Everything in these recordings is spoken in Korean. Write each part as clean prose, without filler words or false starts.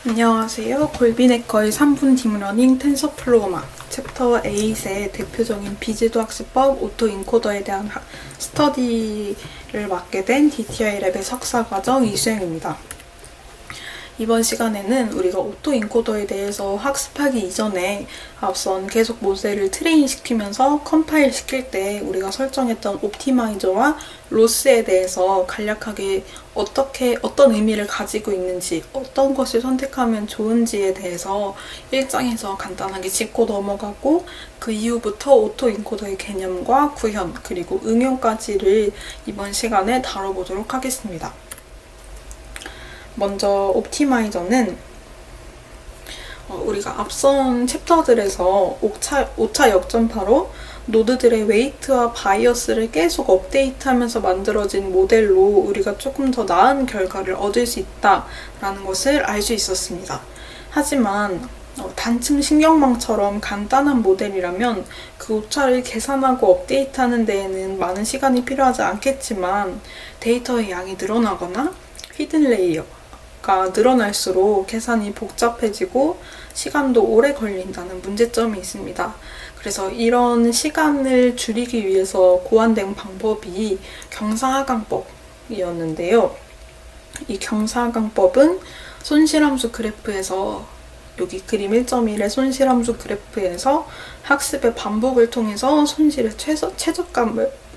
안녕하세요. 골비네커의 3분 딥러닝 텐서플로우마 챕터 8의 대표적인 비지도 학습법 오토 인코더에 대한 스터디를 맡게 된 DTI 랩의 석사과정 이수영입니다. 이번 시간에는 우리가 오토 인코더에 대해서 학습하기 이전에 앞선 계속 모델을 트레인 시키면서 컴파일 시킬 때 우리가 설정했던 옵티마이저와 로스에 대해서 간략하게 어떤 의미를 가지고 있는지, 어떤 것을 선택하면 좋은지에 대해서 1장에서 간단하게 짚고 넘어가고 그 이후부터 오토 인코더의 개념과 구현, 그리고 응용까지를 이번 시간에 다뤄보도록 하겠습니다. 먼저 옵티마이저는 우리가 앞선 챕터들에서 5차 역전파로 노드들의 웨이트와 바이어스를 계속 업데이트하면서 만들어진 모델로 우리가 조금 더 나은 결과를 얻을 수 있다라는 것을 알 수 있었습니다. 하지만 단층 신경망처럼 간단한 모델이라면 그 오차를 계산하고 업데이트하는 데에는 많은 시간이 필요하지 않겠지만 데이터의 양이 늘어나거나 히든 레이어가 늘어날수록 계산이 복잡해지고 시간도 오래 걸린다는 문제점이 있습니다. 그래서 이런 시간을 줄이기 위해서 고안된 방법이 경사하강법이었는데요. 이 경사하강법은 손실함수 그래프에서 여기 그림 1.1의 손실함수 그래프에서 학습의 반복을 통해서 손실의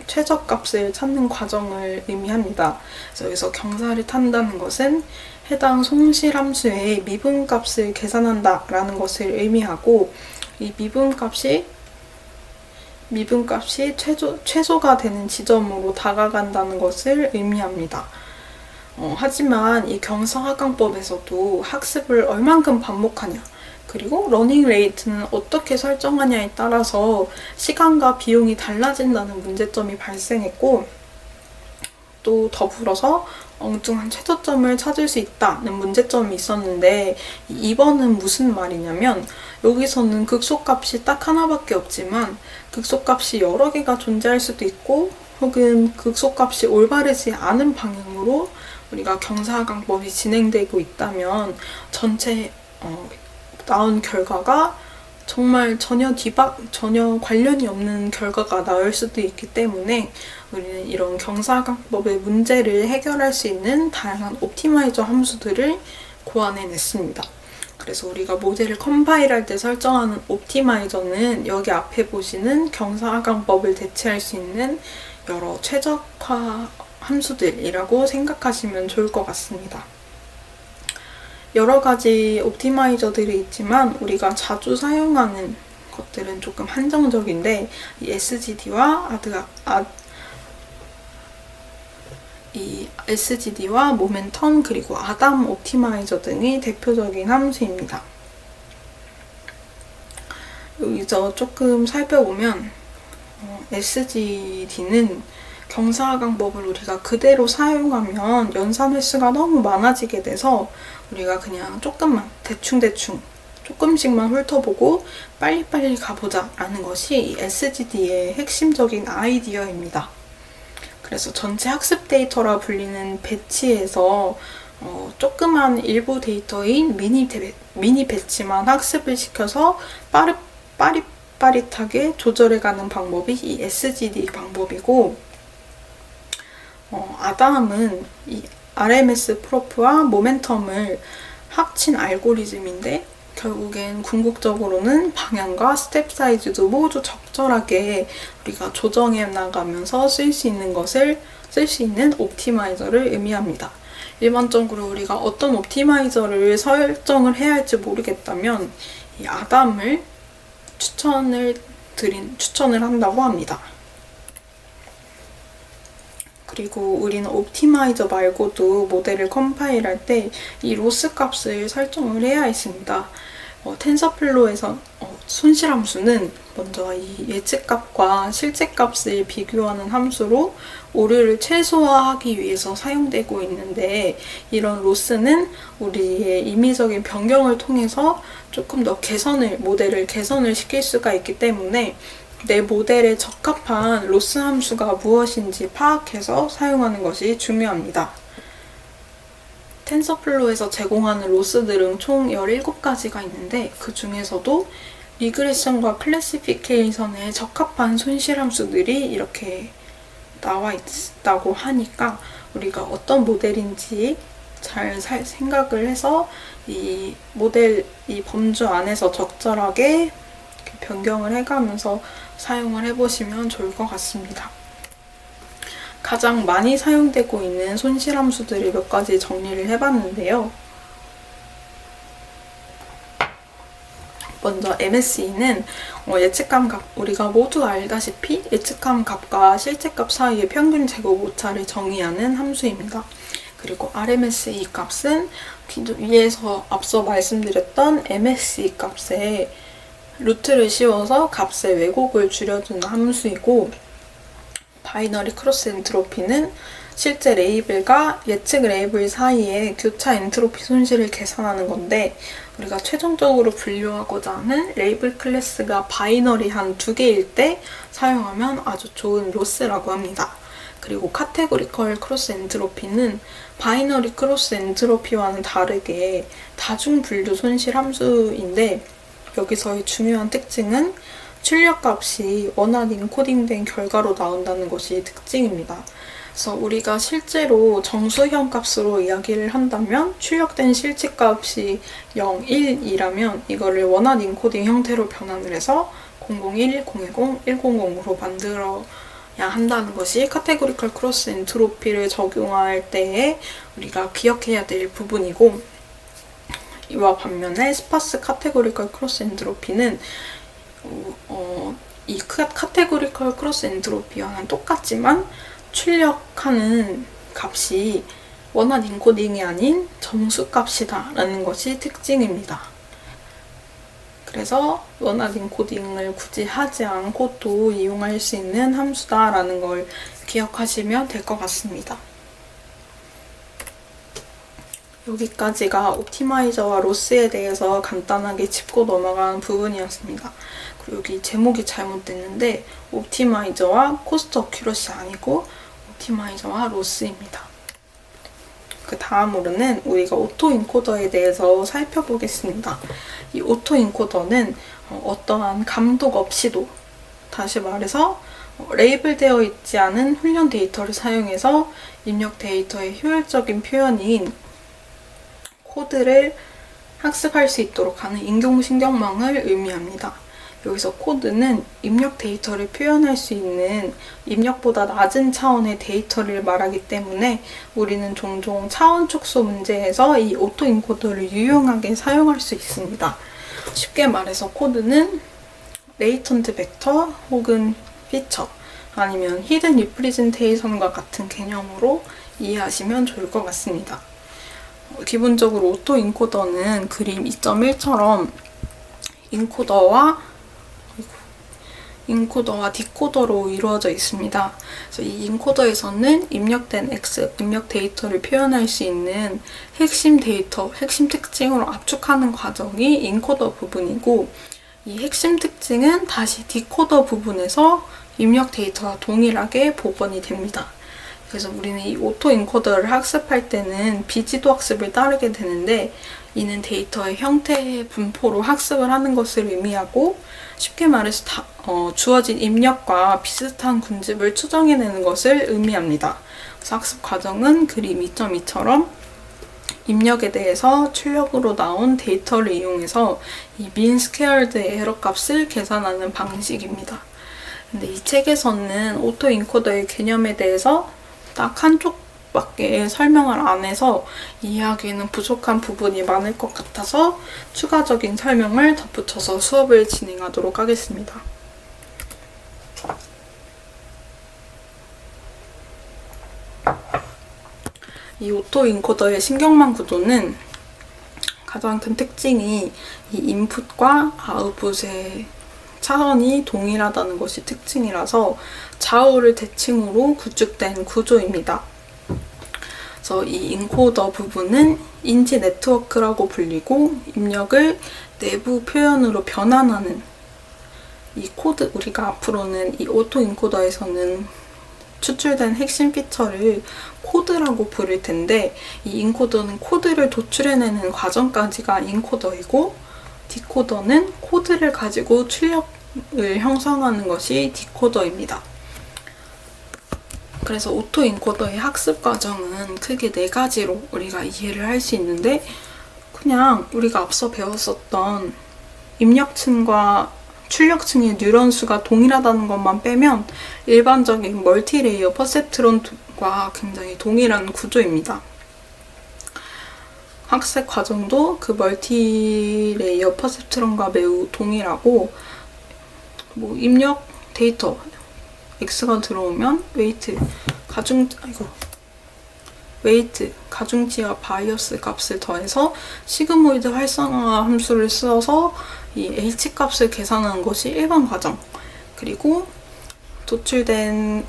최저값을 찾는 과정을 의미합니다. 그래서 여기서 경사를 탄다는 것은 해당 손실함수의 미분값을 계산한다라는 것을 의미하고 이 미분값이 최소가 되는 지점으로 다가간다는 것을 의미합니다. 하지만 이 경사하강법에서도 학습을 얼만큼 반복하냐, 그리고 러닝 레이트는 어떻게 설정하냐에 따라서 시간과 비용이 달라진다는 문제점이 발생했고, 또 더불어서 엉뚱한 최저점을 찾을 수 있다는 문제점이 있었는데, 이번은 무슨 말이냐면 여기서는 극소값이 딱 하나밖에 없지만 극소값이 여러 개가 존재할 수도 있고, 혹은 극소값이 올바르지 않은 방향으로 우리가 경사하강법이 진행되고 있다면 전체 나온 결과가 정말 전혀 관련이 없는 결과가 나올 수도 있기 때문에 우리는 이런 경사하강법의 문제를 해결할 수 있는 다양한 옵티마이저 함수들을 고안해냈습니다. 그래서 우리가 모델을 컴파일할 때 설정하는 옵티마이저는 여기 앞에 보시는 경사하강법을 대체할 수 있는 여러 최적화 함수들이라고 생각하시면 좋을 것 같습니다. 여러 가지 옵티마이저들이 있지만 우리가 자주 사용하는 것들은 조금 한정적인데, 이 SGD와 모멘텀, 그리고 아담 옵티마이저 등이 대표적인 함수입니다. 여기서 조금 살펴보면 SGD는 경사하강법을 우리가 그대로 사용하면 연산 횟수가 너무 많아지게 돼서 우리가 그냥 조금씩만 훑어보고 빨리빨리 가보자 라는 것이 이 SGD의 핵심적인 아이디어입니다. 그래서 전체 학습 데이터라 불리는 배치에서 조그만 일부 데이터인 미니 배치만 학습을 시켜서 빠릿빠릿하게 조절해가는 방법이 이 SGD 방법이고, 아담은 이 RMS 프로프와 모멘텀을 합친 알고리즘인데, 결국엔 궁극적으로는 방향과 스텝 사이즈도 모두 적절하게 우리가 조정해 나가면서 쓸 수 있는 옵티마이저를 의미합니다. 일반적으로 우리가 어떤 옵티마이저를 설정을 해야 할지 모르겠다면 이 아담을 추천을 한다고 합니다. 그리고 우리는 옵티마이저 말고도 모델을 컴파일할 때 이 로스 값을 설정을 해야 했습니다. 텐서플로우에서 손실함수는 먼저 이 예측값과 실제값을 비교하는 함수로 오류를 최소화하기 위해서 사용되고 있는데, 이런 로스는 우리의 임의적인 변경을 통해서 조금 더 모델을 개선을 시킬 수가 있기 때문에 내 모델에 적합한 로스 함수가 무엇인지 파악해서 사용하는 것이 중요합니다. 텐서플로우에서 제공하는 로스들은 총 17가지가 있는데 그 중에서도 리그레션과 클래시피케이션에 적합한 손실함수들이 이렇게 나와 있다고 하니까 우리가 어떤 모델인지 잘 생각을 해서 이 모델, 이 범주 안에서 적절하게 변경을 해가면서 사용을 해보시면 좋을 것 같습니다. 가장 많이 사용되고 있는 손실함수들을 몇 가지 정리를 해봤는데요. 먼저 MSE는 예측감 값, 우리가 모두 알다시피 예측감 값과 실제값 사이의 평균 제곱 오차를 정의하는 함수입니다. 그리고 RMSE 값은 위에서 앞서 말씀드렸던 MSE 값에 루트를 씌워서 값의 왜곡을 줄여주는 함수이고, 바이너리 크로스 엔트로피는 실제 레이블과 예측 레이블 사이의 교차 엔트로피 손실을 계산하는 건데, 우리가 최종적으로 분류하고자 하는 레이블 클래스가 바이너리한 2개일 때 사용하면 아주 좋은 로스라고 합니다. 그리고 카테고리컬 크로스 엔트로피는 바이너리 크로스 엔트로피와는 다르게 다중 분류 손실 함수인데, 여기서의 중요한 특징은 출력값이 원활 인코딩된 결과로 나온다는 것이 특징입니다. 그래서 우리가 실제로 정수형 값으로 이야기를 한다면 출력된 실체값이 0, 1이라면 이거를 원활 인코딩 형태로 변환을 해서 001, 010, 100으로 만들어야 한다는 것이 카테고리컬 크로스 엔트로피를 적용할 때에 우리가 기억해야 될 부분이고, 이와 반면에 스파스 카테고리컬 크로스 엔트로피는 이 카테고리컬 크로스 엔트로피와는 똑같지만 출력하는 값이 원활 인코딩이 아닌 정수값이다 라는 것이 특징입니다. 그래서 원활 인코딩을 굳이 하지 않고도 이용할 수 있는 함수다 라는 걸 기억하시면 될 것 같습니다. 여기까지가 옵티마이저와 로스에 대해서 간단하게 짚고 넘어간 부분이었습니다. 그리고 여기 제목이 잘못됐는데 옵티마이저와 코스트 어큐러시 아니고 옵티마이저와 로스입니다. 그 다음으로는 우리가 오토 인코더에 대해서 살펴보겠습니다. 이 오토 인코더는 어떠한 감독 없이도, 다시 말해서 레이블되어 있지 않은 훈련 데이터를 사용해서 입력 데이터의 효율적인 표현인 코드를 학습할 수 있도록 하는 인공신경망을 의미합니다. 여기서 코드는 입력 데이터를 표현할 수 있는 입력보다 낮은 차원의 데이터를 말하기 때문에 우리는 종종 차원 축소 문제에서 이 오토 인코더를 유용하게 사용할 수 있습니다. 쉽게 말해서 코드는 레이턴트 벡터 혹은 피처 아니면 히든 리프레젠테이션과 같은 개념으로 이해하시면 좋을 것 같습니다. 기본적으로 오토 인코더는 그림 2.1처럼 인코더와 디코더로 이루어져 있습니다. 그래서 이 인코더에서는 입력된 입력 데이터를 표현할 수 있는 핵심 데이터, 핵심 특징으로 압축하는 과정이 인코더 부분이고, 이 핵심 특징은 다시 디코더 부분에서 입력 데이터와 동일하게 복원이 됩니다. 그래서 우리는 이 오토 인코더를 학습할 때는 비지도 학습을 따르게 되는데, 이는 데이터의 형태의 분포로 학습을 하는 것을 의미하고, 쉽게 말해서 주어진 입력과 비슷한 군집을 추정해내는 것을 의미합니다. 그래서 학습 과정은 그림 2.2처럼 입력에 대해서 출력으로 나온 데이터를 이용해서 이 mean squared 에러 값을 계산하는 방식입니다. 근데 이 책에서는 오토 인코더의 개념에 대해서 딱 한쪽밖에 설명을 안 해서 이해하기에는 부족한 부분이 많을 것 같아서 추가적인 설명을 덧붙여서 수업을 진행하도록 하겠습니다. 이 오토 인코더의 신경망 구조는 가장 큰 특징이 이 인풋과 아웃풋의 차원이 동일하다는 것이 특징이라서 좌우를 대칭으로 구축된 구조입니다. 그래서 이 인코더 부분은 인지 네트워크라고 불리고, 입력을 내부 표현으로 변환하는 이 코드, 우리가 앞으로는 이 오토 인코더에서는 추출된 핵심 피처를 코드라고 부를 텐데, 이 인코더는 코드를 도출해내는 과정까지가 인코더이고, 디코더는 코드를 가지고 출력을 형성하는 것이 디코더입니다. 그래서 오토 인코더의 학습 과정은 크게 4가지로 우리가 이해를 할 수 있는데, 그냥 우리가 앞서 배웠었던 입력층과 출력층의 뉴런 수가 동일하다는 것만 빼면 일반적인 멀티레이어 퍼셉트론과 굉장히 동일한 구조입니다. 학습 과정도 그 멀티레이어 퍼셉트론과 매우 동일하고, 입력 데이터 X가 들어오면 웨이트, 가중치와 바이어스 값을 더해서 시그모이드 활성화 함수를 써서 이 H 값을 계산하는 것이 일반 과정. 그리고 도출된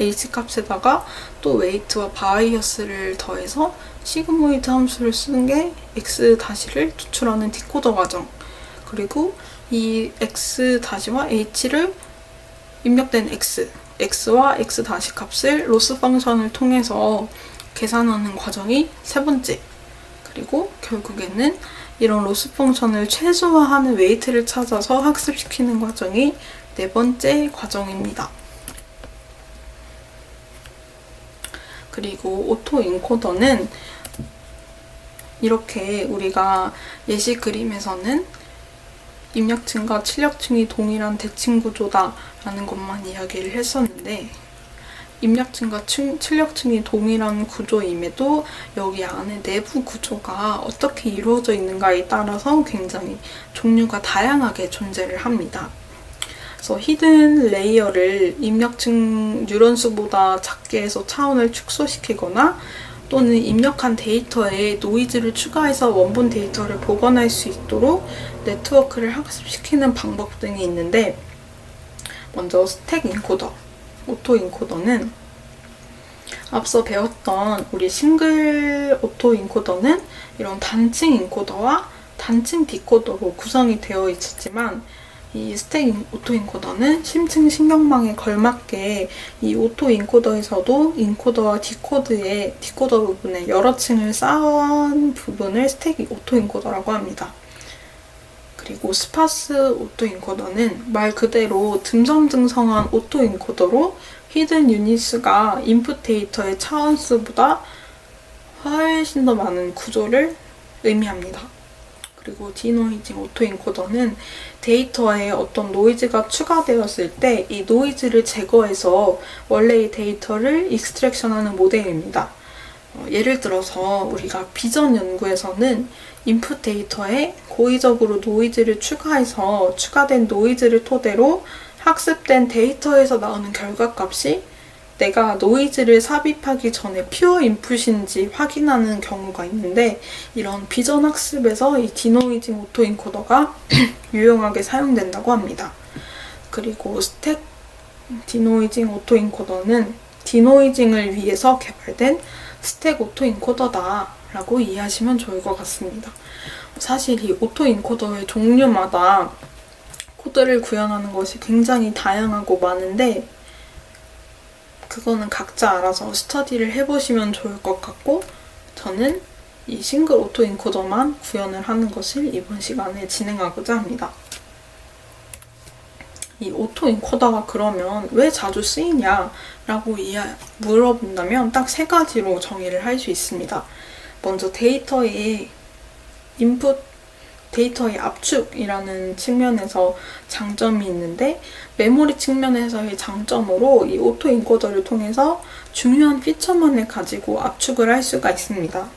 H값에다가 또 웨이트와 바이어스를 더해서 시그모이드 함수를 쓰는 게 X-를 도출하는 디코더 과정. 그리고 이 X-와 H를 입력된 X와 X- 값을 로스 펑션을 통해서 계산하는 과정이 3번째. 그리고 결국에는 이런 로스 펑션을 최소화하는 웨이트를 찾아서 학습시키는 과정이 4번째 과정입니다. 그리고 오토 인코더는 이렇게 우리가 예시 그림에서는 입력층과 출력층이 동일한 대칭 구조다라는 것만 이야기를 했었는데, 입력층과 출력층이 동일한 구조임에도 여기 안에 내부 구조가 어떻게 이루어져 있는가에 따라서 굉장히 종류가 다양하게 존재를 합니다. 그래서 히든 레이어를 입력층 뉴런수보다 작게 해서 차원을 축소시키거나, 또는 입력한 데이터에 노이즈를 추가해서 원본 데이터를 복원할 수 있도록 네트워크를 학습시키는 방법 등이 있는데, 먼저 스택 인코더, 오토 인코더는 앞서 배웠던 우리 싱글 오토 인코더는 이런 단층 인코더와 단층 디코더로 구성이 되어 있었지만, 이 스택 오토 인코더는 심층 신경망에 걸맞게 이 오토 인코더에서도 인코더와 디코더 부분에 여러 층을 쌓은 부분을 스택 오토 인코더라고 합니다. 그리고 스파스 오토 인코더는 말 그대로 듬성듬성한 오토 인코더로 히든 유닛수가 인풋 데이터의 차원수보다 훨씬 더 많은 구조를 의미합니다. 그리고 디노이징 오토 인코더는 데이터에 어떤 노이즈가 추가되었을 때 이 노이즈를 제거해서 원래의 데이터를 익스트랙션하는 모델입니다. 예를 들어서 우리가 비전 연구에서는 인풋 데이터에 고의적으로 노이즈를 추가해서 추가된 노이즈를 토대로 학습된 데이터에서 나오는 결과값이 내가 노이즈를 삽입하기 전에 퓨어 인풋인지 확인하는 경우가 있는데, 이런 비전 학습에서 이 디노이징 오토 인코더가 유용하게 사용된다고 합니다. 그리고 스택 디노이징 오토 인코더는 디노이징을 위해서 개발된 스택 오토 인코더다라고 이해하시면 좋을 것 같습니다. 사실 이 오토 인코더의 종류마다 코드를 구현하는 것이 굉장히 다양하고 많은데, 그거는 각자 알아서 스터디를 해보시면 좋을 것 같고, 저는 이 싱글 오토 인코더만 구현을 하는 것을 이번 시간에 진행하고자 합니다. 이 오토 인코더가 그러면 왜 자주 쓰이냐라고 물어본다면 딱 3가지로 정의를 할 수 있습니다. 먼저 데이터의 압축이라는 측면에서 장점이 있는데, 메모리 측면에서의 장점으로 이 오토 인코더를 통해서 중요한 피처만을 가지고 압축을 할 수가 있습니다.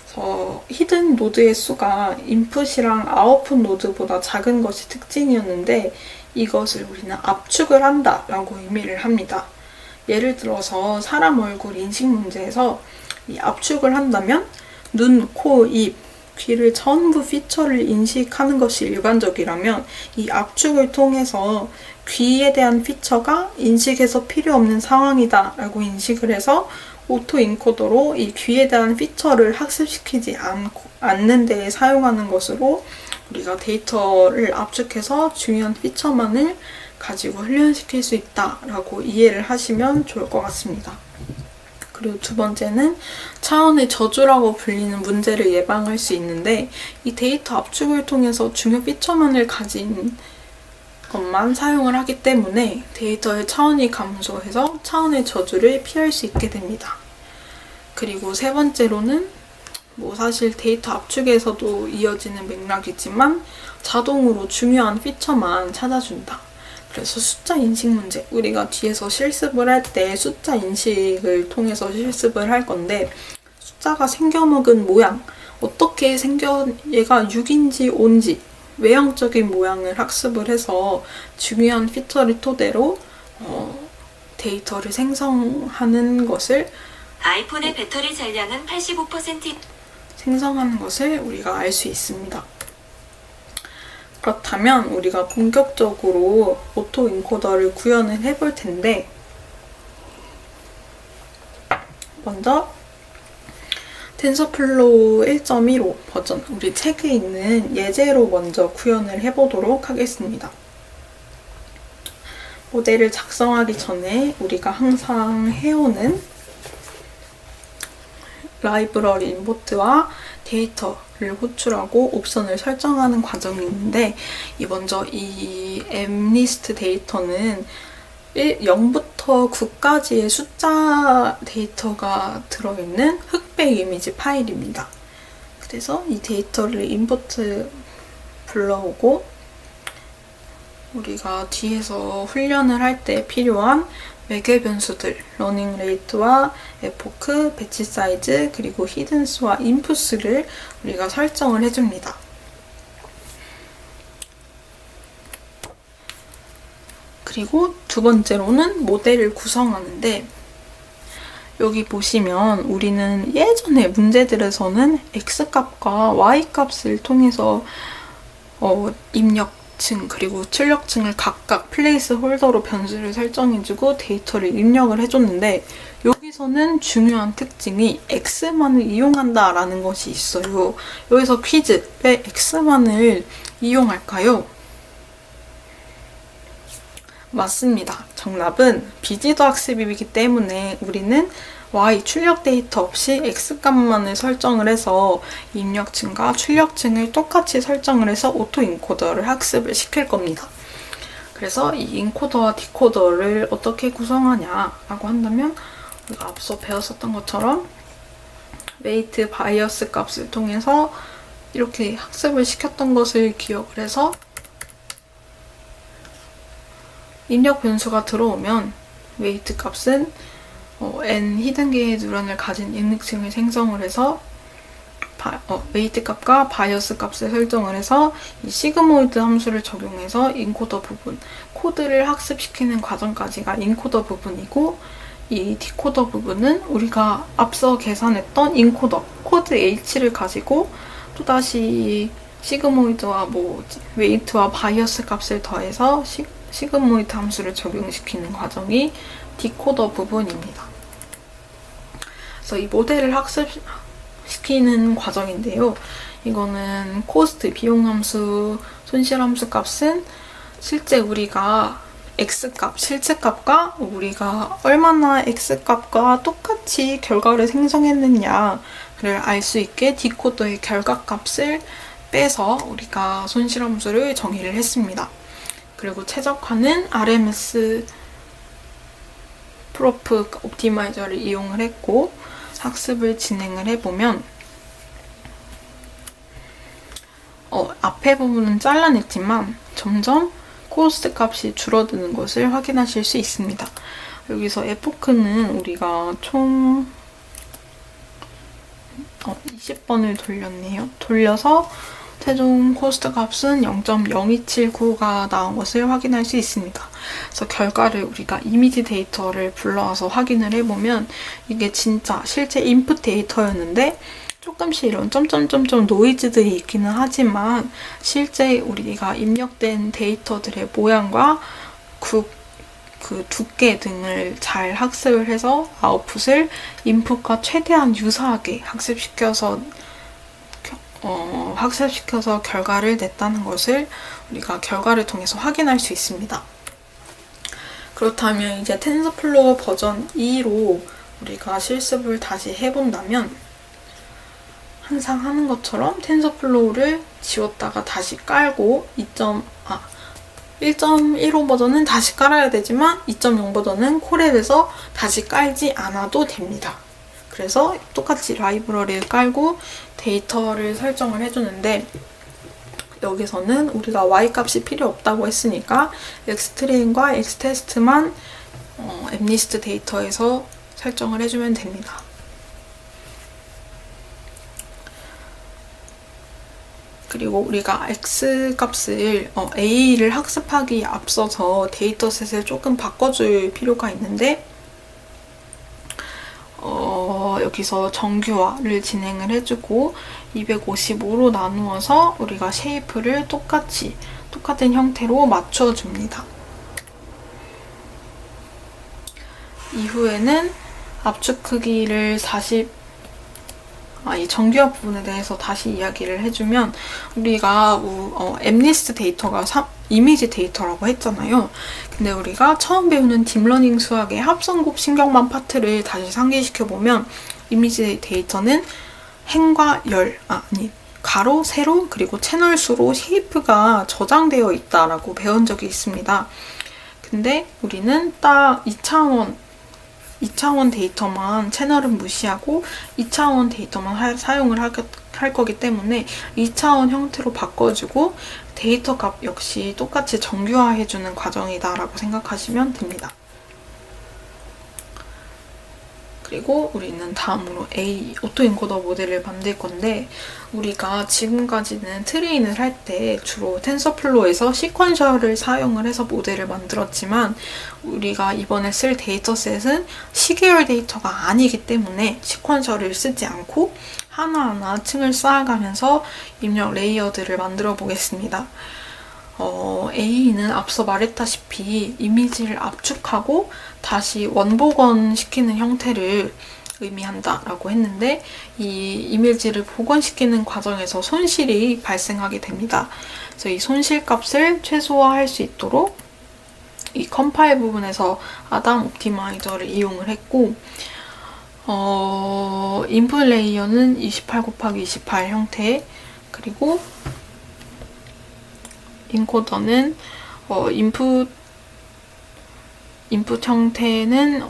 그래서 히든 노드의 수가 인풋이랑 아웃풋 노드보다 작은 것이 특징이었는데, 이것을 우리는 압축을 한다라고 의미를 합니다. 예를 들어서 사람 얼굴 인식 문제에서 이 압축을 한다면 눈, 코, 입, 귀를 전부 피처를 인식하는 것이 일반적이라면, 이 압축을 통해서 귀에 대한 피처가 인식해서 필요 없는 상황이다 라고 인식을 해서 오토 인코더로 이 귀에 대한 피처를 학습시키지 않는 데에 사용하는 것으로 우리가 데이터를 압축해서 중요한 피처만을 가지고 훈련시킬 수 있다라고 이해를 하시면 좋을 것 같습니다. 그리고 두 번째는 차원의 저주라고 불리는 문제를 예방할 수 있는데, 이 데이터 압축을 통해서 중요 피처만을 가진 것만 사용을 하기 때문에 데이터의 차원이 감소해서 차원의 저주를 피할 수 있게 됩니다. 그리고 세 번째로는 사실 데이터 압축에서도 이어지는 맥락이지만 자동으로 중요한 피처만 찾아준다. 그래서 숫자 인식 문제, 우리가 뒤에서 실습을 할 때 숫자 인식을 통해서 실습을 할 건데, 숫자가 생겨먹은 모양, 어떻게 얘가 6인지 5인지 외형적인 모양을 학습을 해서 중요한 피처를 토대로 데이터를 생성하는 것을, 아이폰의 배터리 잔량은 85% 생성하는 것을 우리가 알 수 있습니다. 그렇다면 우리가 본격적으로 오토 인코더를 구현을 해볼 텐데, 먼저 텐서플로우 1.15 버전, 우리 책에 있는 예제로 먼저 구현을 해보도록 하겠습니다. 모델을 작성하기 전에 우리가 항상 해오는 라이브러리 임포트와 데이터를 호출하고 옵션을 설정하는 과정이 있는데, 먼저 이 mlist 데이터는 0부터 9까지의 숫자 데이터가 들어있는 흑백 이미지 파일입니다. 그래서 이 데이터를 임포트 불러오고, 우리가 뒤에서 훈련을 할 때 필요한 매개 변수들, 러닝 레이트와 에포크, 배치 사이즈, 그리고 히든스와 인풋스를 우리가 설정을 해줍니다. 그리고 두 번째로는 모델을 구성하는데, 여기 보시면 우리는 예전에 문제들에서는 x값과 y값을 통해서 입력층 그리고 출력층을 각각 플레이스 홀더로 변수를 설정해주고 데이터를 입력을 해줬는데, 여기서는 중요한 특징이 x만을 이용한다라는 것이 있어요. 여기서 퀴즈, 왜 x만을 이용할까요? 맞습니다. 정답은 비지도 학습이기 때문에 우리는 y 출력 데이터 없이 x값만을 설정을 해서 입력층과 출력층을 똑같이 설정을 해서 오토 인코더를 학습을 시킬 겁니다. 그래서 이 인코더와 디코더를 어떻게 구성하냐라고 한다면, 우리가 앞서 배웠었던 것처럼 웨이트 바이어스 값을 통해서 이렇게 학습을 시켰던 것을 기억을 해서, 입력 변수가 들어오면 웨이트 값은 n 히든 개의 뉴런을 가진 입력층을 생성을 해서 웨이트 값과 바이어스 값을 설정을 해서 이 시그모이드 함수를 적용해서 인코더 부분, 코드를 학습시키는 과정까지가 인코더 부분이고, 이 디코더 부분은 우리가 앞서 계산했던 인코더, 코드 H를 가지고 또다시 시그모이드와 웨이트와 바이어스 값을 더해서 시그모이드 함수를 적용시키는 과정이 디코더 부분입니다. 그래서 이 모델을 학습시키는 과정인데요. 이거는 코스트, 비용 함수, 손실 함수 값은 실제 우리가 x값, 실제값과 우리가 얼마나 x값과 똑같이 결과를 생성했느냐를 알 수 있게 디코더의 결과값을 빼서 우리가 손실 함수를 정의를 했습니다. 그리고 최적화는 RMS 프로프 옵티마이저를 이용을 했고, 학습을 진행을 해보면 앞에 부분은 잘라냈지만 점점 코스트 값이 줄어드는 것을 확인하실 수 있습니다. 여기서 에포크는 우리가 총 20번을 돌렸네요. 돌려서 최종 코스트 값은 0.0279가 나온 것을 확인할 수 있습니다. 그래서 결과를 우리가 이미지 데이터를 불러와서 확인을 해보면 이게 진짜 실제 인풋 데이터였는데 조금씩 이런 점점점점 노이즈들이 있기는 하지만 실제 우리가 입력된 데이터들의 모양과 그 두께 등을 잘 학습을 해서 아웃풋을 인풋과 최대한 유사하게 학습시켜서 결과를 냈다는 것을 우리가 결과를 통해서 확인할 수 있습니다. 그렇다면 이제 텐서플로어 버전 2로 우리가 실습을 다시 해본다면 항상 하는 것처럼 텐서플로우를 지웠다가 다시 깔고 1.15 버전은 다시 깔아야 되지만 2.0 버전은 콜앱에서 다시 깔지 않아도 됩니다. 그래서 똑같이 라이브러리를 깔고 데이터를 설정을 해주는데 여기서는 우리가 y 값이 필요 없다고 했으니까 x트레인과 x테스트만 앱리스트 데이터에서 설정을 해주면 됩니다. 그리고 우리가 x 값을 a를 학습하기에 앞서서 데이터셋을 조금 바꿔줄 필요가 있는데 여기서 정규화를 진행을 해주고 255로 나누어서 우리가 쉐이프를 똑같은 형태로 맞춰줍니다. 이후에는 압축 크기를 이 정규화 부분에 대해서 다시 이야기를 해주면 우리가 앱리스트 데이터가 이미지 데이터라고 했잖아요. 근데 우리가 처음 배우는 딥러닝 수학의 합성곱 신경망 파트를 다시 상기시켜보면 이미지 데이터는 행과 가로, 세로, 그리고 채널 수로 쉐이프가 저장되어 있다라고 배운 적이 있습니다. 근데 우리는 딱 2차원 데이터만 채널은 무시하고 2차원 데이터만 사용을 할 거기 때문에 2차원 형태로 바꿔주고 데이터 값 역시 똑같이 정규화해주는 과정이다라고 생각하시면 됩니다. 그리고 우리는 다음으로 오토인코더 모델을 만들 건데 우리가 지금까지는 트레인을 할 때 주로 텐서플로우에서 시퀀셜을 사용을 해서 모델을 만들었지만 우리가 이번에 쓸 데이터셋은 시계열 데이터가 아니기 때문에 시퀀셜을 쓰지 않고 하나하나 층을 쌓아가면서 입력 레이어들을 만들어 보겠습니다. A는 앞서 말했다시피 이미지를 압축하고 다시 원복원시키는 형태를 의미한다라고 했는데 이 이미지를 복원시키는 과정에서 손실이 발생하게 됩니다. 그래서 이 손실 값을 최소화할 수 있도록 이 컴파일 부분에서 아담 옵티마이저를 이용을 했고 인풋 레이어는 28×28 형태 그리고 인코더는 인풋 형태는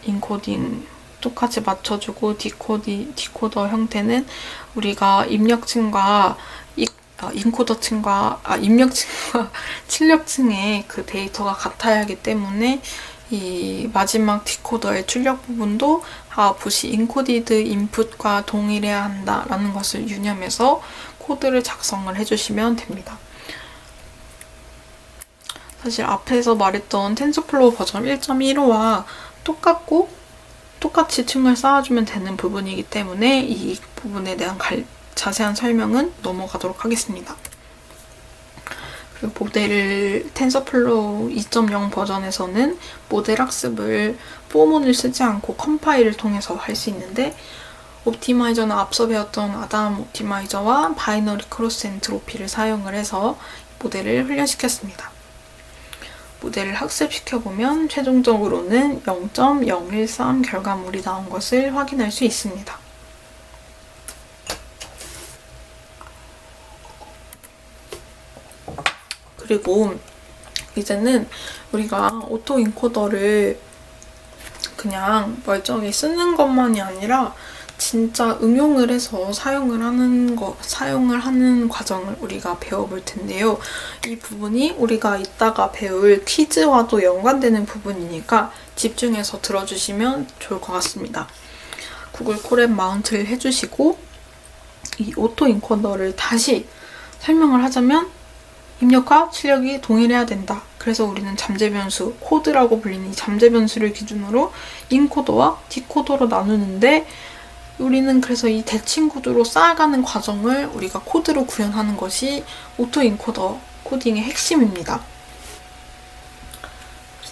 인코딩 똑같이 맞춰주고 디코더 형태는 우리가 입력층과 입력층과 출력층의 그 데이터가 같아야 하기 때문에 이 마지막 디코더의 출력 부분도 아웃풋이 인코디드 인풋과 동일해야 한다라는 것을 유념해서 코드를 작성을 해주시면 됩니다. 사실 앞에서 말했던 텐서플로우 버전 1.15와 똑같이 층을 쌓아주면 되는 부분이기 때문에 이 부분에 대한 자세한 설명은 넘어가도록 하겠습니다. 그리고 모델을 텐서플로우 2.0 버전에서는 모델 학습을 포몬을 쓰지 않고 컴파일을 통해서 할 수 있는데 옵티마이저는 앞서 배웠던 아담 옵티마이저와 바이너리 크로스 엔트로피를 사용을 해서 모델을 훈련시켰습니다. 모델을 학습시켜보면 최종적으로는 0.013 결과물이 나온 것을 확인할 수 있습니다. 그리고 이제는 우리가 오토 인코더를 그냥 멀쩡히 쓰는 것만이 아니라 진짜 응용을 해서 사용을 하는 과정을 우리가 배워볼 텐데요. 이 부분이 우리가 이따가 배울 퀴즈와도 연관되는 부분이니까 집중해서 들어주시면 좋을 것 같습니다. 구글 콜앱 마운트를 해주시고 이 오토 인코더를 다시 설명을 하자면 입력과 출력이 동일해야 된다. 그래서 우리는 잠재 변수, 코드라고 불리는 이 잠재 변수를 기준으로 인코더와 디코더로 나누는데 우리는 그래서 이 대칭 구조로 쌓아가는 과정을 우리가 코드로 구현하는 것이 오토 인코더 코딩의 핵심입니다.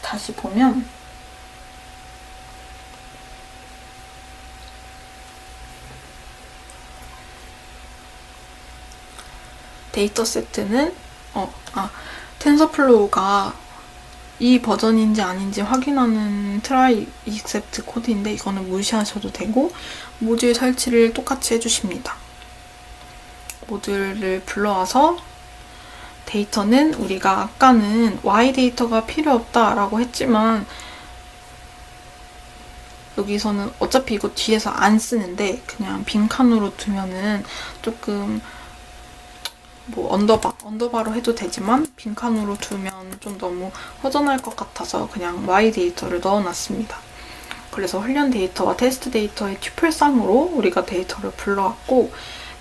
다시 보면 데이터 세트는 텐서플로우가 이 버전인지 아닌지 확인하는 try except 코드인데 이거는 무시하셔도 되고 모듈 설치를 똑같이 해주십니다. 모듈을 불러와서 데이터는 우리가 아까는 Y 데이터가 필요 없다라고 했지만 여기서는 어차피 이거 뒤에서 안 쓰는데 그냥 빈칸으로 두면은 조금 뭐 언더바로 해도 되지만 빈칸으로 두면 좀 너무 허전할 것 같아서 그냥 Y 데이터를 넣어놨습니다. 그래서 훈련 데이터와 테스트 데이터의 튜플상으로 우리가 데이터를 불러왔고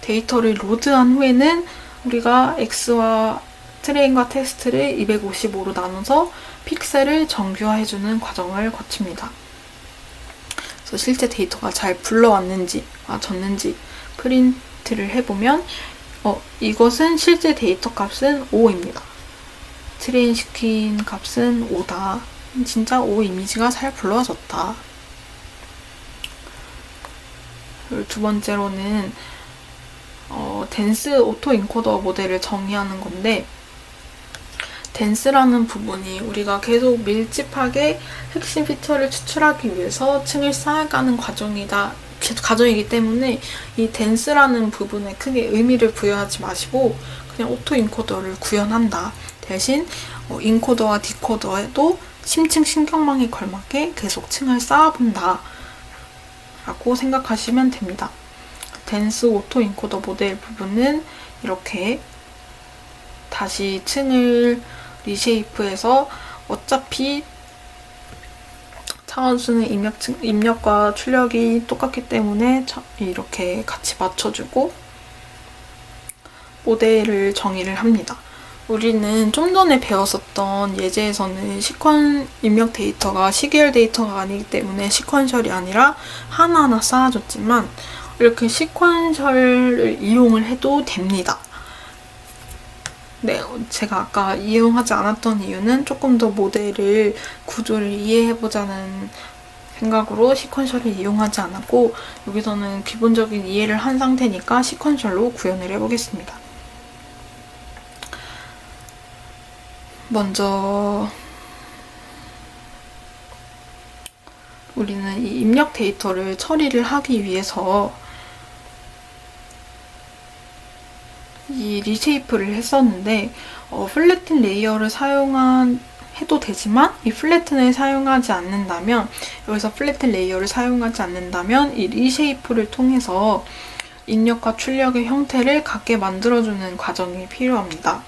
데이터를 로드한 후에는 우리가 X와 트레인과 테스트를 255로 나눠서 픽셀을 정규화해주는 과정을 거칩니다. 그래서 실제 데이터가 잘 불러왔는지 졌는지 프린트를 해보면 이것은 실제 데이터 값은 5입니다. 트레인 시킨 값은 5다. 진짜 5 이미지가 잘 불러졌다. 그리고 두 번째로는 댄스 오토 인코더 모델을 정의하는 건데 댄스라는 부분이 우리가 계속 밀집하게 핵심 피처를 추출하기 위해서 층을 쌓아가는 과정이기 때문에 이 댄스라는 부분에 크게 의미를 부여하지 마시고 그냥 오토 인코더를 구현한다. 대신 인코더와 디코더에도 심층 신경망에 걸맞게 계속 층을 쌓아본다 라고 생각하시면 됩니다. 댄스 오토 인코더 모델 부분은 이렇게 다시 층을 리쉐이프해서 어차피 차원수는 입력과 출력이 똑같기 때문에 이렇게 같이 맞춰주고 모델을 정의를 합니다. 우리는 좀 전에 배웠었던 예제에서는 입력 데이터가 시계열 데이터가 아니기 때문에 시퀀셜이 아니라 하나하나 쌓아줬지만 이렇게 시퀀셜을 이용을 해도 됩니다. 네, 제가 아까 이용하지 않았던 이유는 조금 더 모델을 구조를 이해해보자는 생각으로 시퀀셜을 이용하지 않았고 여기서는 기본적인 이해를 한 상태니까 시퀀셜로 구현을 해보겠습니다. 먼저 우리는 이 입력 데이터를 처리를 하기 위해서 이 리쉐이프를 했었는데 플래튼 레이어를 해도 되지만 이 플래튼을 사용하지 않는다면 여기서 플래튼 레이어를 사용하지 않는다면 이 리쉐이프를 통해서 입력과 출력의 형태를 같게 만들어주는 과정이 필요합니다.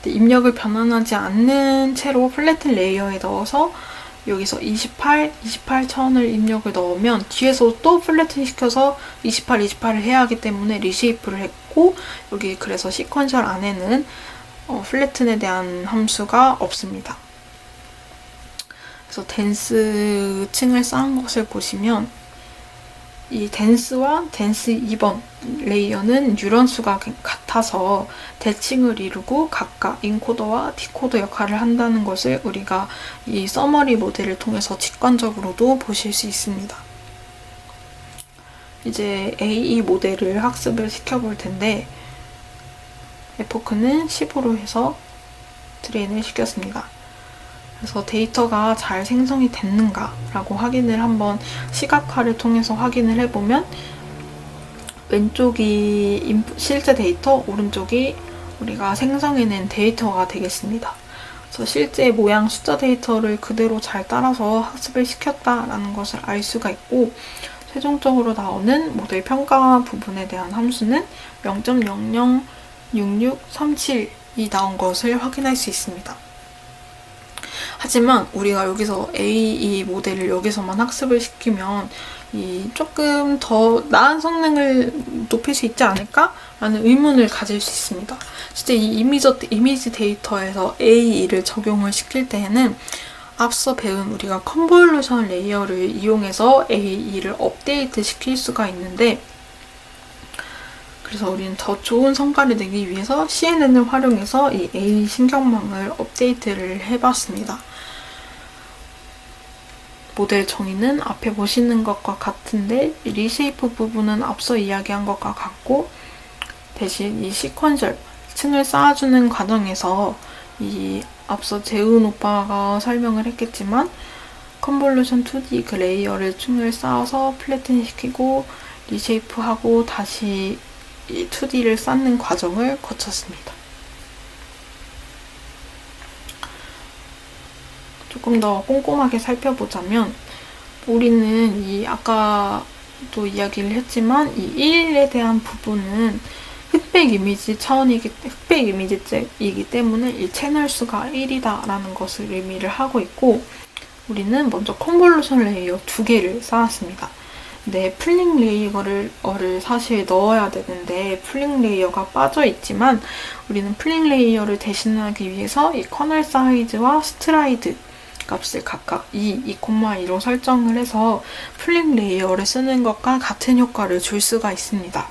입력을 변환하지 않는 채로 플래튼 레이어에 넣어서 여기서 28,000을 입력을 넣으면 뒤에서 또 플래튼 시켜서 28을 해야 하기 때문에 리쉐이프를 했고 여기 그래서 시퀀셜 안에는 플래튼에 대한 함수가 없습니다. 그래서 댄스 층을 쌓은 것을 보시면 이 댄스와 댄스 2번 레이어는 뉴런수가 같아서 대칭을 이루고 각각 인코더와 디코더 역할을 한다는 것을 우리가 이 서머리 모델을 통해서 직관적으로도 보실 수 있습니다. 이제 AE 모델을 학습을 시켜볼 텐데 에포크는 15로 해서 트레인을 시켰습니다. 그래서 데이터가 잘 생성이 됐는가라고 확인을 한번 시각화를 통해서 확인을 해보면 왼쪽이 실제 데이터, 오른쪽이 우리가 생성해낸 데이터가 되겠습니다. 그래서 실제 모양 숫자 데이터를 그대로 잘 따라서 학습을 시켰다라는 것을 알 수가 있고 최종적으로 나오는 모델 평가 부분에 대한 함수는 0.006637이 나온 것을 확인할 수 있습니다. 하지만 우리가 여기서 AE 모델을 여기서만 학습을 시키면 조금 더 나은 성능을 높일 수 있지 않을까라는 의문을 가질 수 있습니다. 실제 이 이미지 데이터에서 AE를 적용을 시킬 때에는 앞서 배운 우리가 컨볼루션 레이어를 이용해서 AE를 업데이트 시킬 수가 있는데 그래서 우리는 더 좋은 성과를 내기 위해서 CNN을 활용해서 이 A 신경망을 업데이트를 해봤습니다. 모델 정의는 앞에 보시는 것과 같은데 리쉐이프 부분은 앞서 이야기한 것과 같고 대신 이 시퀀셜 층을 쌓아주는 과정에서 이 앞서 재훈 오빠가 설명을 했겠지만 컨볼루션 2D 그 레이어를 층을 쌓아서 플래튼 시키고 리쉐이프하고 다시 이 2D를 쌓는 과정을 거쳤습니다. 조금 더 꼼꼼하게 살펴보자면 우리는 이 아까도 이야기를 했지만 이 1에 대한 부분은 흑백 이미지이기 때문에 이 채널 수가 1이다 라는 것을 의미를 하고 있고, 우리는 먼저 컨볼루션 레이어 2개를 쌓았습니다. 근데 풀링 레이어를 사실 넣어야 되는데 풀링 레이어가 빠져 있지만 우리는 풀링 레이어를 대신하기 위해서 이 커널 사이즈와 스트라이드 값을 각각 2, 2,2로 설정을 해서 풀링 레이어를 쓰는 것과 같은 효과를 줄 수가 있습니다.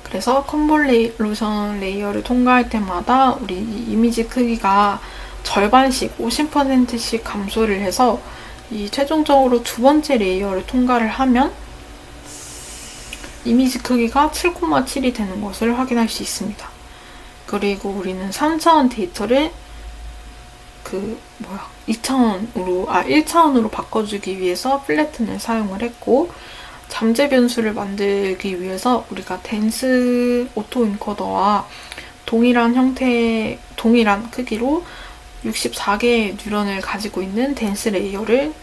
그래서 컨볼루션 레이어를 통과할 때마다 우리 이 이미지 크기가 절반씩 50%씩 감소를 해서 이 최종적으로 두 번째 레이어를 통과를 하면 이미지 크기가 7,7이 되는 것을 확인할 수 있습니다. 그리고 우리는 3차원 데이터를 1차원으로 바꿔주기 위해서 플래튼을 사용을 했고, 잠재 변수를 만들기 위해서 우리가 덴스 오토 인코더와 동일한 크기로 64개의 뉴런을 가지고 있는 덴스 레이어를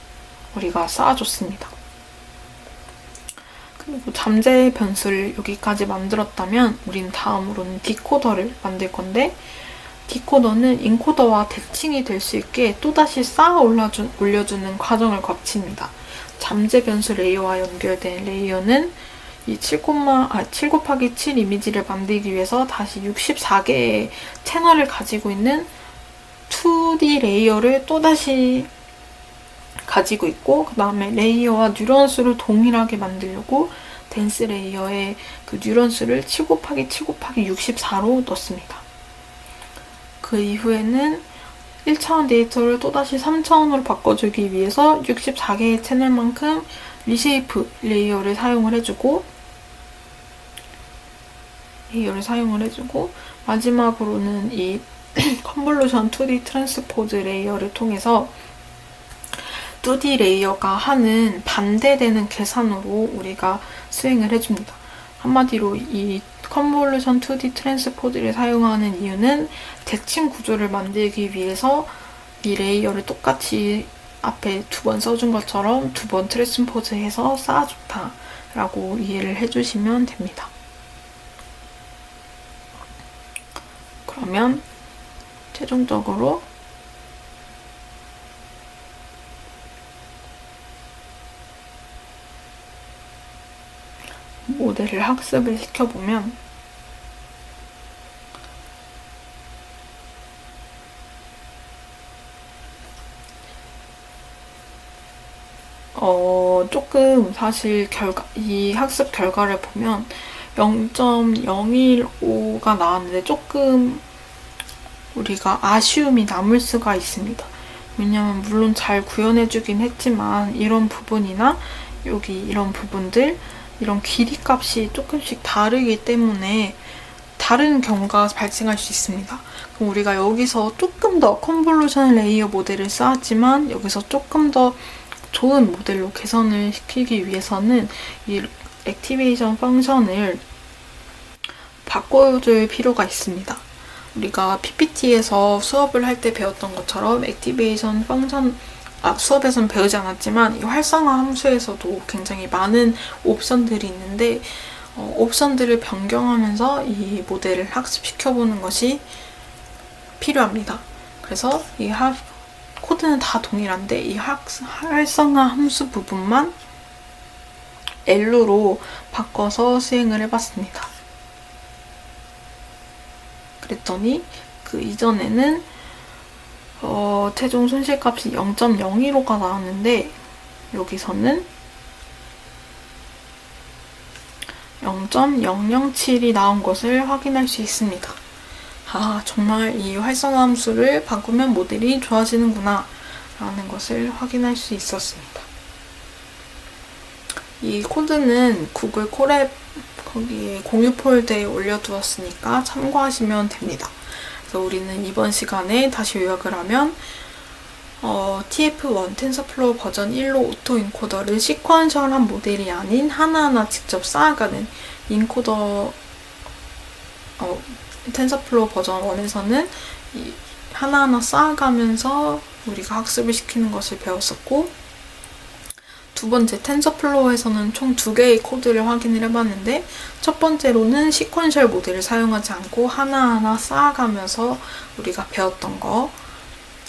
우리가 쌓아줬습니다. 그리고 잠재 변수를 여기까지 만들었다면 우린 다음으로는 디코더를 만들 건데, 디코더는 인코더와 대칭이 될 수 있게 또다시 쌓아 올려주는 과정을 거칩니다. 잠재 변수 레이어와 연결된 레이어는 이 7 곱하기 7 이미지를 만들기 위해서 다시 64개의 채널을 가지고 있는 2D 레이어를 또다시 가지고 있고, 그 다음에 레이어와 뉴런 수를 동일하게 만들려고 덴스 레이어에 그 뉴런 수를 7 곱하기 7 곱하기 64로 넣습니다. 그 이후에는 1차원 데이터를 또다시 3차원으로 바꿔주기 위해서 64개의 채널만큼 리쉐이프 레이어를 사용을 해주고 마지막으로는 이 컨볼루션 2D 트랜스포즈 레이어를 통해서 2D 레이어가 하는 반대되는 계산으로 우리가 수행을 해줍니다. 한마디로 이 컨볼루션 2D 트랜스포즈를 사용하는 이유는 대칭 구조를 만들기 위해서 이 레이어를 똑같이 앞에 2번 써준 것처럼 2번 트랜스포즈해서 쌓아줬다라고 이해를 해주시면 됩니다. 그러면 최종적으로 모델을 학습을 시켜보면 조금 사실 이 학습 결과를 보면 0.015가 나왔는데 조금 우리가 아쉬움이 남을 수가 있습니다. 왜냐면 물론 잘 구현해주긴 했지만 이런 부분이나 여기 이런 부분들, 이런 길이 값이 조금씩 다르기 때문에 다른 경우가 발생할 수 있습니다. 그럼 우리가 여기서 조금 더 컨볼루션 레이어 모델을 쌓았지만 여기서 조금 더 좋은 모델로 개선을 시키기 위해서는 이 액티베이션 펑션을 바꿔줄 필요가 있습니다. 우리가 PPT에서 수업을 할 때 배웠던 것처럼 액티베이션 펑션 수업에서는 배우지 않았지만 이 활성화 함수에서도 굉장히 많은 옵션들이 있는데 옵션들을 변경하면서 이 모델을 학습시켜보는 것이 필요합니다. 그래서 이 코드는 다 동일한데 이 활성화 함수 부분만 L로 바꿔서 수행을 해봤습니다. 그랬더니 그 이전에는 최종 손실값이 0.015가 나왔는데 여기서는 0.007이 나온 것을 확인할 수 있습니다. 정말 이 활성화 함수를 바꾸면 모델이 좋아지는구나 라는 것을 확인할 수 있었습니다. 이 코드는 구글 콜앱 거기에 공유 폴더에 올려두었으니까 참고하시면 됩니다. 그래서 우리는 이번 시간에 다시 요약을 하면 TF1 텐서플로우 버전 1로 오토 인코더를 시퀀셜한 모델이 아닌 하나하나 직접 쌓아가는 인코더 텐서플로우 버전 1에서는 하나하나 쌓아가면서 우리가 학습을 시키는 것을 배웠었고, 두 번째 텐서플로우에서는 총 2개의 코드를 확인을 해봤는데, 첫 번째로는 시퀀셜 모델을 사용하지 않고 하나하나 쌓아가면서 우리가 배웠던 거,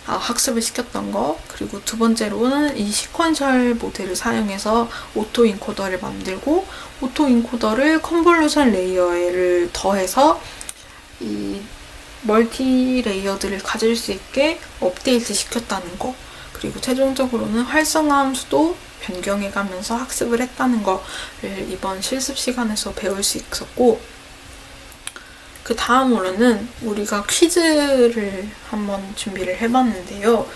학습을 시켰던 거, 그리고 두 번째로는 이 시퀀셜 모델을 사용해서 오토 인코더를 만들고, 오토 인코더를 컨볼루션 레이어를 더해서 이 멀티 레이어들을 가질 수 있게 업데이트 시켰다는 거, 그리고 최종적으로는 활성화 함수도 변경해가면서 학습을 했다는 거를 이번 실습 시간에서 배울 수 있었고, 그 다음으로는 우리가 퀴즈를 한번 준비를 해봤는데요.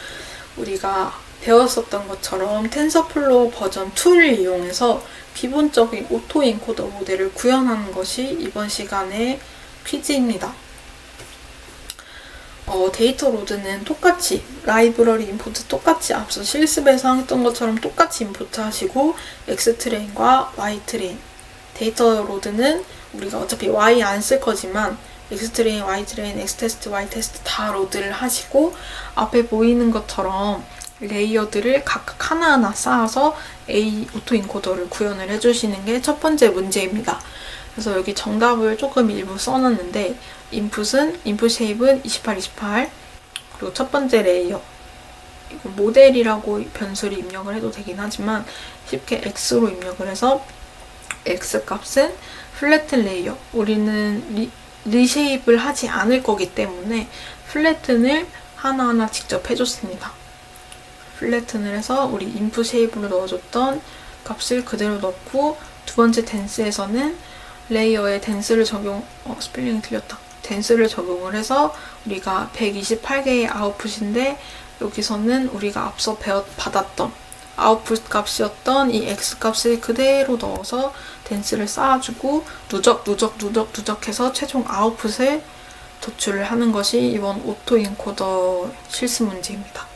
우리가 배웠었던 것처럼 텐서플로우 버전 2를 이용해서 기본적인 오토 인코더 모델을 구현하는 것이 이번 시간의 퀴즈입니다. 데이터 로드는 똑같이 라이브러리 임포트 똑같이 앞서 실습에서 했던 것처럼 똑같이 임포트 하시고, X트레인과 Y트레인, 데이터 로드는 우리가 어차피 Y 안 쓸 거지만 X트레인, Y트레인, X테스트, Y테스트 다 로드를 하시고, 앞에 보이는 것처럼 레이어들을 각각 하나하나 쌓아서 A 오토 인코더를 구현을 해주시는 게 첫 번째 문제입니다. 그래서 여기 정답을 조금 일부 써놨는데, 인풋 쉐입은 28, 28, 그리고 첫 번째 레이어, 이거 모델이라고 변수를 입력을 해도 되긴 하지만 쉽게 X로 입력을 해서 X 값은 플래튼 레이어, 우리는 리쉐입을 하지 않을 거기 때문에 플래튼을 하나하나 직접 해줬습니다. 플래튼을 해서 우리 인풋 쉐입으로 넣어줬던 값을 그대로 넣고, 두 번째 댄스에서는 레이어에 댄스를 스펠링이 틀렸다. 댄스를 적용을 해서 우리가 128개의 아웃풋인데, 여기서는 우리가 앞서 받았던 아웃풋 값이었던 이 X 값을 그대로 넣어서 댄스를 쌓아주고 누적해서 최종 아웃풋을 도출을 하는 것이 이번 오토 인코더 실습 문제입니다.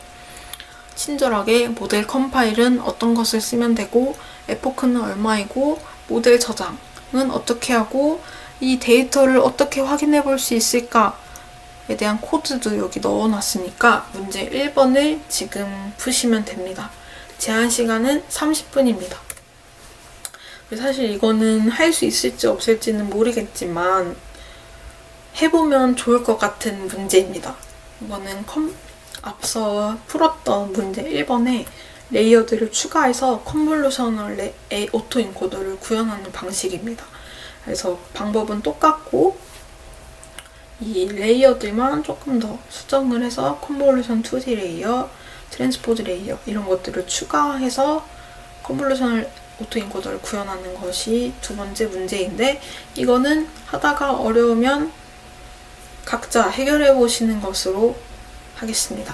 친절하게 모델 컴파일은 어떤 것을 쓰면 되고, 에포크는 얼마이고, 모델 저장은 어떻게 하고, 이 데이터를 어떻게 확인해 볼 수 있을까에 대한 코드도 여기 넣어놨으니까 문제 1번을 지금 푸시면 됩니다. 제한 시간은 30분입니다. 사실 이거는 할 수 있을지 없을지는 모르겠지만 해보면 좋을 것 같은 문제입니다. 이거는 앞서 풀었던 문제 1번에 레이어들을 추가해서 컨볼루셔널 오토 인코더를 구현하는 방식입니다. 그래서 방법은 똑같고, 이 레이어들만 조금 더 수정을 해서 컨볼루션 2D 레이어, 트랜스포즈 레이어 이런 것들을 추가해서 컨볼루셔널 오토 인코더를 구현하는 것이 두 번째 문제인데, 이거는 하다가 어려우면 각자 해결해 보시는 것으로 하겠습니다.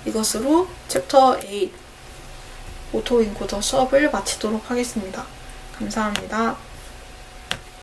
이것으로 챕터 8 오토 인코더 수업을 마치도록 하겠습니다. 감사합니다.